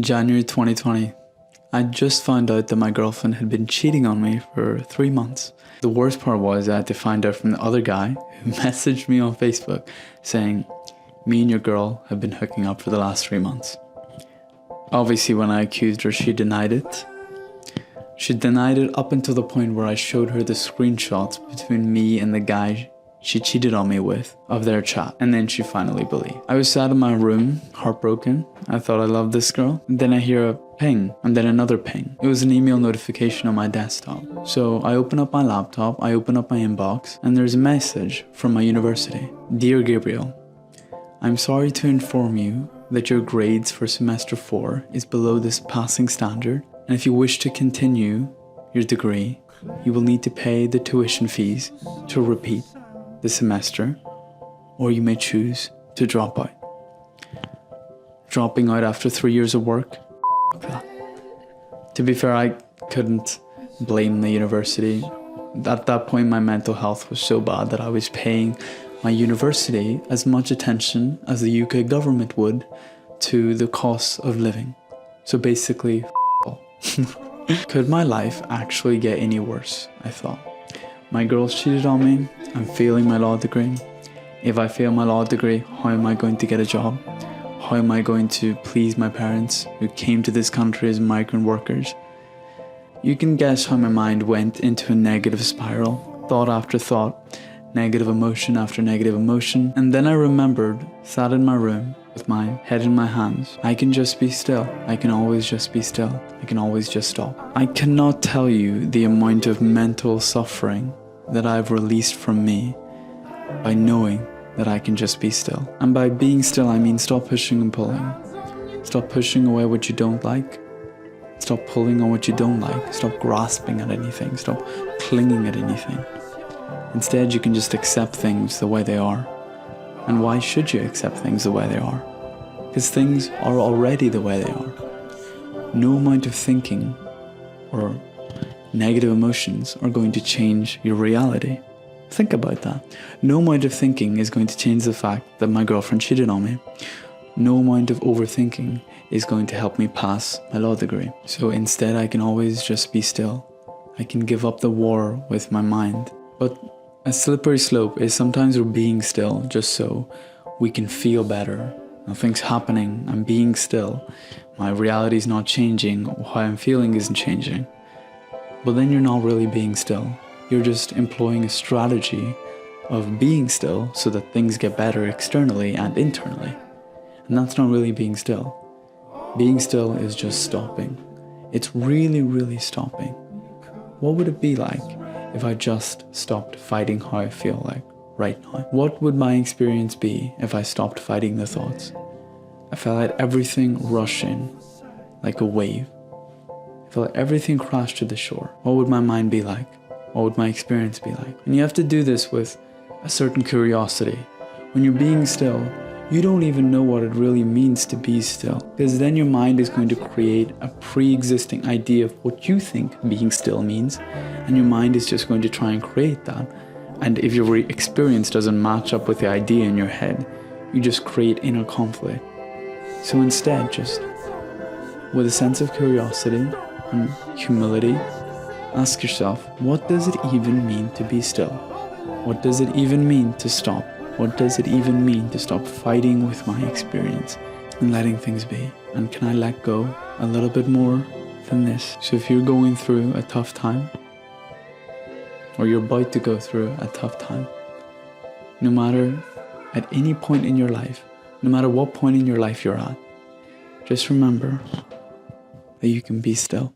January 2020. I just found out that my girlfriend had been cheating on me for 3 months. The worst part was I had to find out from the other guy who messaged me on Facebook saying, "Me and your girl have been hooking up for the last 3 months." Obviously, when I accused her, she denied it. She denied it up until the point where I showed her the screenshots between me and the guy she cheated on me with of their chat, and then she finally believed. I was sat in my room, heartbroken. I thought I loved this girl. And then I hear a ping, and then another ping. It was an email notification on my desktop. So I open up my laptop, I open up my inbox, and there's a message from my university. "Dear Gabriel, I'm sorry to inform you that your grades for semester 4 is below this passing standard, and if you wish to continue your degree, you will need to pay the tuition fees to repeat the semester, or you may choose to drop out." Dropping out after 3 years of work? That. To be fair, I couldn't blame the university. At that point, my mental health was so bad that I was paying my university as much attention as the UK government would to the cost of living. So basically, could my life actually get any worse? I thought. My girl's cheated on me. I'm failing my law degree. If I fail my law degree, how am I going to get a job? How am I going to please my parents who came to this country as migrant workers? You can guess how my mind went into a negative spiral, thought after thought, negative emotion after negative emotion. And then I remembered, sat in my room with my head in my hands. I can just be still. I can always just be still. I can always just stop. I cannot tell you the amount of mental suffering that I've released from me by knowing that I can just be still. And by being still, I mean stop pushing and pulling. Stop pushing away what you don't like. Stop pulling on what you don't like. Stop grasping at anything. Stop clinging at anything. Instead, you can just accept things the way they are. And why should you accept things the way they are? Because things are already the way they are. No amount of thinking or negative emotions are going to change your reality. Think about that. No amount of thinking is going to change the fact that my girlfriend cheated on me. No amount of overthinking is going to help me pass my law degree. So instead, I can always just be still. I can give up the war with my mind. But a slippery slope is sometimes we're being still just so we can feel better. Nothing's happening. I'm being still. My reality is not changing. How I'm feeling isn't changing. But then you're not really being still. You're just employing a strategy of being still so that things get better externally and internally. And that's not really being still. Being still is just stopping. It's really, really stopping. What would it be like if I just stopped fighting how I feel like right now? What would my experience be if I stopped fighting the thoughts? If I let everything rush in like a wave. If I let everything crash to the shore, what would my mind be like? What would my experience be like? And you have to do this with a certain curiosity. When you're being still, you don't even know what it really means to be still. Because then your mind is going to create a pre-existing idea of what you think being still means. And your mind is just going to try and create that. And if your experience doesn't match up with the idea in your head, you just create inner conflict. So instead, just with a sense of curiosity and humility, ask yourself, what does it even mean to be still? What does it even mean to stop? What does it even mean to stop fighting with my experience and letting things be? And can I let go a little bit more than this? So if you're going through a tough time, or you're about to go through a tough time, no matter at any point in your life, no matter what point in your life you're at, just remember that you can be still.